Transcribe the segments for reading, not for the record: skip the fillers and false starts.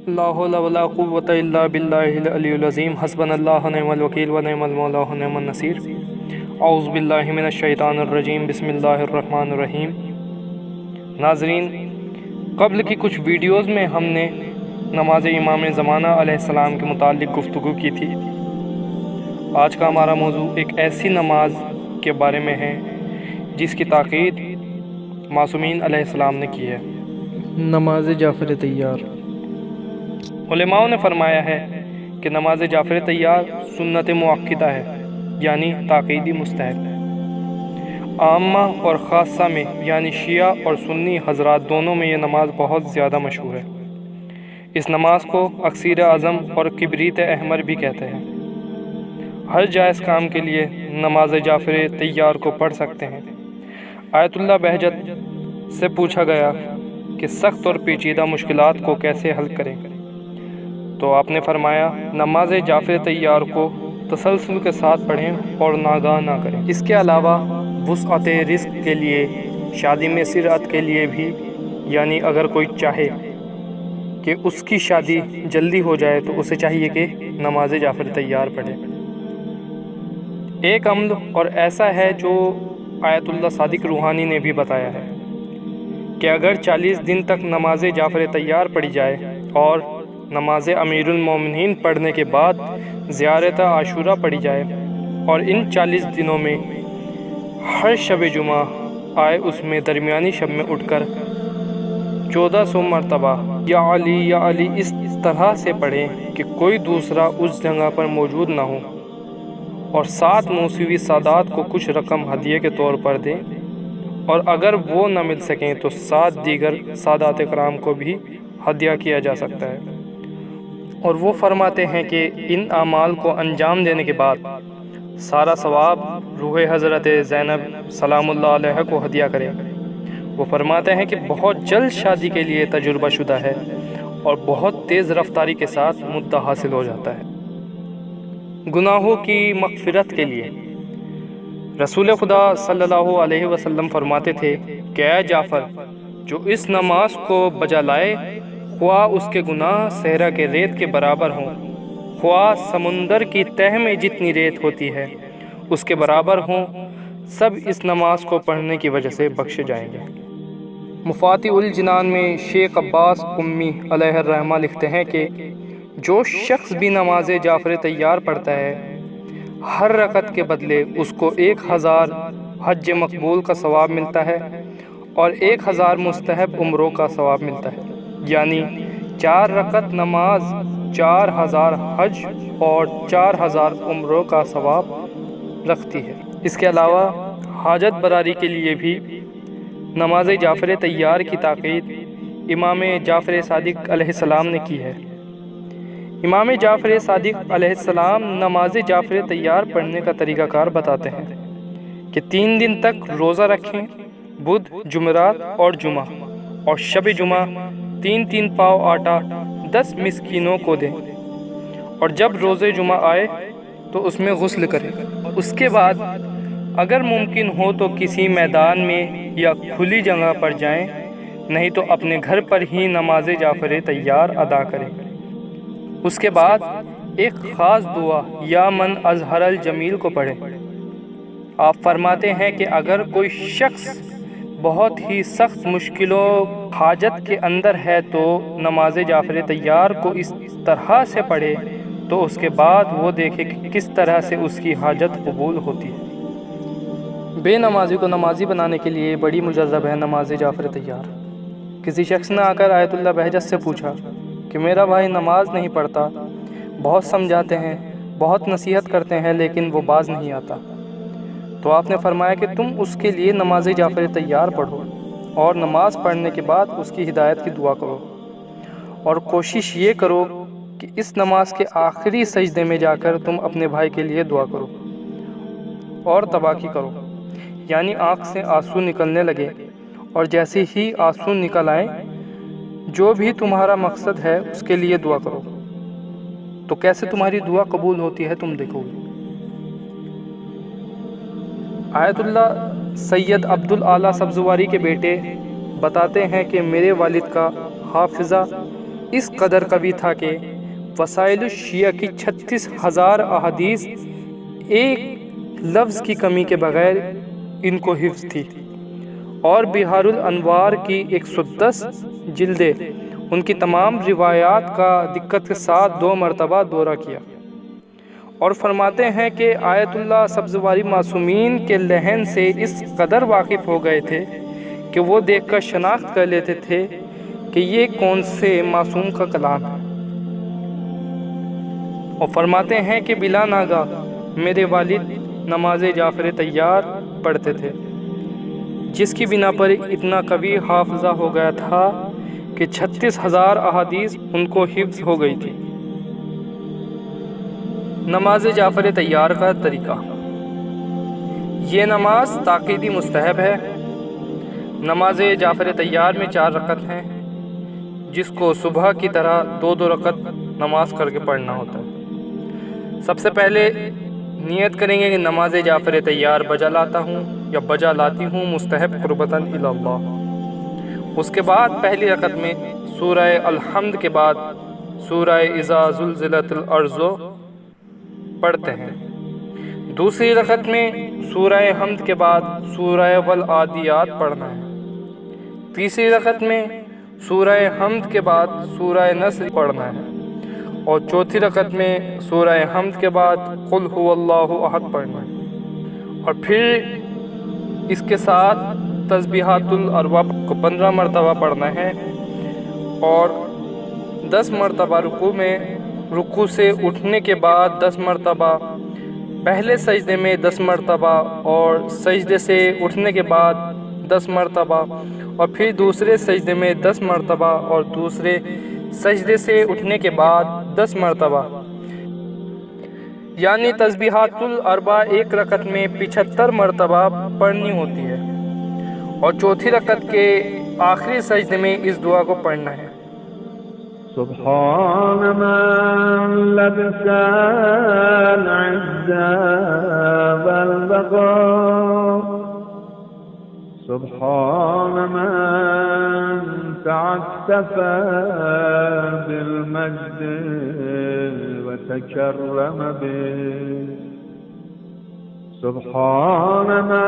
لا حول ولا قوة الا باللہ العلی العظیم حسبنا اللہ نعم الوکیل و نعم المولا و نعم النصیر اعوذ باللہ من الشیطان الرجیم بسم اللہ الرحمن الرحیم۔ ناظرین، قبل کی کچھ ویڈیوز میں ہم نے نماز امام زمانہ علیہ السلام کے متعلق گفتگو کی تھی۔ آج کا ہمارا موضوع ایک ایسی نماز کے بارے میں ہے جس کی تاکید معصومین علیہ السلام نے کی ہے، نماز جعفر طیار۔ علماء نے فرمایا ہے کہ نماز جعفر طیار سنت مؤکدہ ہے، یعنی تاکیدی مستحب۔ عامہ اور خاصہ میں یعنی شیعہ اور سنی حضرات دونوں میں یہ نماز بہت زیادہ مشہور ہے۔ اس نماز کو اکسیر اعظم اور کبریت احمر بھی کہتے ہیں۔ ہر جائز کام کے لیے نماز جعفر طیار کو پڑھ سکتے ہیں۔ آیت اللہ بہجت سے پوچھا گیا کہ سخت اور پیچیدہ مشکلات کو کیسے حل کریں، تو آپ نے فرمایا نماز جعفر طیار کو تسلسل کے ساتھ پڑھیں اور ناگاہ نہ کریں۔ اس کے علاوہ وسعت رزق کے لیے، شادی میں سرعت کے لیے بھی، یعنی اگر کوئی چاہے کہ اس کی شادی جلدی ہو جائے تو اسے چاہیے کہ نماز جعفر طیار پڑھے۔ ایک عمل اور ایسا ہے جو آیت اللہ صادق روحانی نے بھی بتایا ہے کہ اگر 40 دن تک نماز جعفر طیار پڑھی جائے اور نماز امیر المومنین پڑھنے کے بعد زیارت عاشورہ پڑھی جائے اور ان 40 دنوں میں ہر شب جمعہ آئے اس میں درمیانی شب میں اٹھ کر 1400 مرتبہ یا علی اس طرح سے پڑھیں کہ کوئی دوسرا اس جگہ پر موجود نہ ہو، اور 7 موسوی سادات کو کچھ رقم ہدیے کے طور پر دیں، اور اگر وہ نہ مل سکیں تو 7 دیگر سادات کرام کو بھی ہدیہ کیا جا سکتا ہے۔ اور وہ فرماتے ہیں کہ ان اعمال کو انجام دینے کے بعد سارا ثواب روح حضرت زینب سلام اللہ علیہ کو ہدیہ کریں۔ وہ فرماتے ہیں کہ بہت جلد شادی کے لیے تجربہ شدہ ہے اور بہت تیز رفتاری کے ساتھ مدہ حاصل ہو جاتا ہے۔ گناہوں کی مغفرت کے لیے رسول خدا صلی اللہ علیہ وسلم فرماتے تھے کہ اے جعفر، جو اس نماز کو بجا لائے، خواہ اس کے گناہ صحرا کے ریت کے برابر ہوں، خواہ سمندر کی تہ میں جتنی ریت ہوتی ہے اس کے برابر ہوں، سب اس نماز کو پڑھنے کی وجہ سے بخشے جائیں گے۔ مفاتیح الجنان میں شیخ عباس قمی علیہ الرحمہ لکھتے ہیں کہ جو شخص بھی نماز جعفر طیار پڑھتا ہے، ہر رکعت کے بدلے اس کو 1000 حج مقبول کا ثواب ملتا ہے اور 1000 مستحب عمروں کا ثواب ملتا ہے، یعنی 4 رکعت نماز 4000 حج اور 4000 عمروں کا ثواب رکھتی ہے۔ اس کے علاوہ حاجت براری کے لیے بھی نماز جعفر طیار کی تاکید امام جعفر صادق علیہ السلام نے کی ہے۔ امام جعفر صادق علیہ السلام نماز جعفر طیار پڑھنے کا طریقہ کار بتاتے ہیں کہ 3 دن تک روزہ رکھیں، بدھ، جمعرات اور جمعہ، اور شب جمعہ 3 پاؤ آٹا 10 مسکینوں کو دیں، اور جب روز جمعہ آئے تو اس میں غسل کریں۔ اس کے بعد اگر ممکن ہو تو کسی میدان میں یا کھلی جگہ پر جائیں، نہیں تو اپنے گھر پر ہی نماز جعفر طیار ادا کریں۔ اس کے بعد ایک خاص دعا یا من اظہر الجمیل کو پڑھیں۔ آپ فرماتے ہیں کہ اگر کوئی شخص بہت ہی سخت مشکلوں حاجت کے اندر ہے تو نماز جعفر طیار کو اس طرح سے پڑھے تو اس کے بعد وہ دیکھے کہ کس طرح سے اس کی حاجت قبول ہوتی ہے۔ بے نمازی کو نمازی بنانے کے لیے بڑی مجرب ہے نماز جعفر طیار۔ کسی شخص نے آ کر آیت اللہ بہجت سے پوچھا کہ میرا بھائی نماز نہیں پڑھتا، بہت سمجھاتے ہیں، بہت نصیحت کرتے ہیں، لیکن وہ باز نہیں آتا۔ تو آپ نے فرمایا کہ تم اس کے لیے نماز جعفر طیار پڑھو اور نماز پڑھنے کے بعد اس کی ہدایت کی دعا کرو، اور کوشش یہ کرو کہ اس نماز کے آخری سجدے میں جا کر تم اپنے بھائی کے لیے دعا کرو اور تباکی کرو، یعنی آنکھ سے آنسو نکلنے لگے، اور جیسے ہی آنسو نکل آئیں جو بھی تمہارا مقصد ہے اس کے لیے دعا کرو، تو کیسے تمہاری دعا قبول ہوتی ہے تم دیکھو گے۔ آیت اللہ سید عبدالاعلی سبزواری کے بیٹے بتاتے ہیں کہ میرے والد کا حافظہ اس قدر قوی تھا کہ وسائل الشیعہ کی 36,000 احادیث ایک لفظ کی کمی کے بغیر ان کو حفظ تھی، اور بحار الانوار کی 110 جلدیں ان کی تمام روایات کا دقت کے ساتھ 2 مرتبہ دورہ کیا، اور فرماتے ہیں کہ آیت اللہ سبزواری معصومین کے لحن سے اس قدر واقف ہو گئے تھے کہ وہ دیکھ کر شناخت کر لیتے تھے کہ یہ کون سے معصوم کا کلام ہے، اور فرماتے ہیں کہ بلا ناگاہ میرے والد نماز جعفر طیار پڑھتے تھے، جس کی بنا پر اتنا قوی حافظہ ہو گیا تھا کہ 36,000 احادیث ان کو حفظ ہو گئی تھی۔ نماز جعفر طیار کا طریقہ۔ یہ نماز تاکیدی مستحب ہے۔ نماز جعفر طیار میں 4 رکعت ہیں، جس کو صبح کی طرح 2 رکعت نماز کر کے پڑھنا ہوتا ہے۔ سب سے پہلے نیت کریں گے کہ نماز جعفر طیار بجا لاتا ہوں یا بجا لاتی ہوں مستحب قربتاً الی اللہ۔ اس کے بعد پہلی رکعت میں سورہ الحمد کے بعد سورہ اذا زلزلت الارض پڑھتے ہیں۔ دوسری رکعت میں سورہ حمد کے بعد سورہ والعادیات پڑھنا ہے۔ تیسری رکعت میں سورہ حمد کے بعد سورہ نصر پڑھنا ہے، اور چوتھی رکعت میں سورہ حمد کے بعد قل هو اللہ احد پڑھنا ہے، اور پھر اس کے ساتھ تسبیحات الاربع کو 15 مرتبہ پڑھنا ہے، اور 10 مرتبہ رکوع میں، رکوع سے اٹھنے کے بعد 10 مرتبہ، پہلے سجدے میں 10 مرتبہ، اور سجدے سے اٹھنے کے بعد 10 مرتبہ، اور پھر دوسرے سجدے میں 10 مرتبہ، اور دوسرے سجدے سے اٹھنے کے بعد 10 مرتبہ، یعنی تسبیحات الاربع ایک رکعت میں 75 مرتبہ پڑھنی ہوتی ہے، اور چوتھی رکعت کے آخری سجدے میں اس دعا کو پڑھنا ہے۔ سبحان من لبس العز والبقاء، سبحان من تعسف بالمجد وتكرم به، سبحان من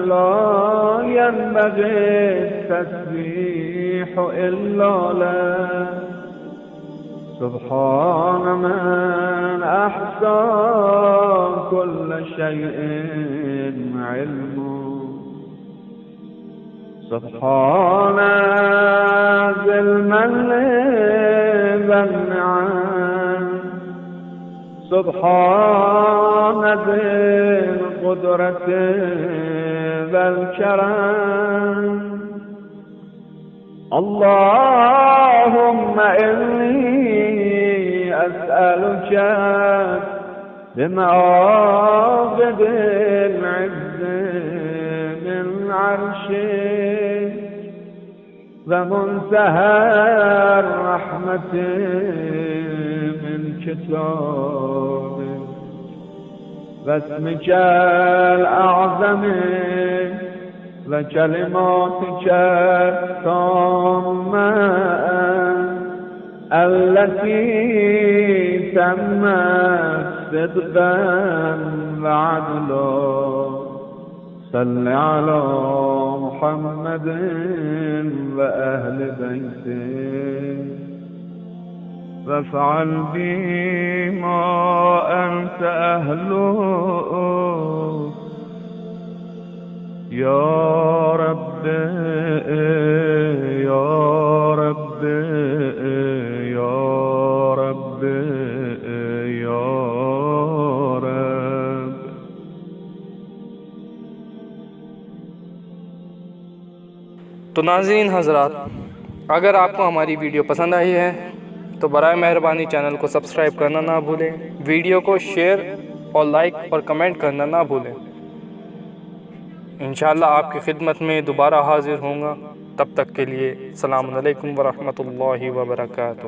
لا ينبغي التسبيح إلا له، سبحان من أحصى كل شيء علمه، سبحان ذي المن والنعم، سبحان ذي القدرة والكرم، اللهم إني أسألك بمعابد العز من عرشك ومنتهى الرحمة من كتابك واسمك الأعظم وكلماتك التامة التي تمت صدقا وعدلا، صل على محمد وأهل بيته وافعل بما أنت أهله يا رب يا رب يا رب يا رب۔ تو ناظرین حضرات، اگر آپ کو ہماری ویڈیو پسند آئی ہے تو برائے مہربانی چینل کو سبسکرائب کرنا نہ بھولیں، ویڈیو کو شیئر اور لائک اور کمنٹ کرنا نہ بھولیں۔ انشاءاللہ آپ کی خدمت میں دوبارہ حاضر ہوں گا، تب تک کے لیے السلام علیکم ورحمۃ اللہ وبرکاتہ۔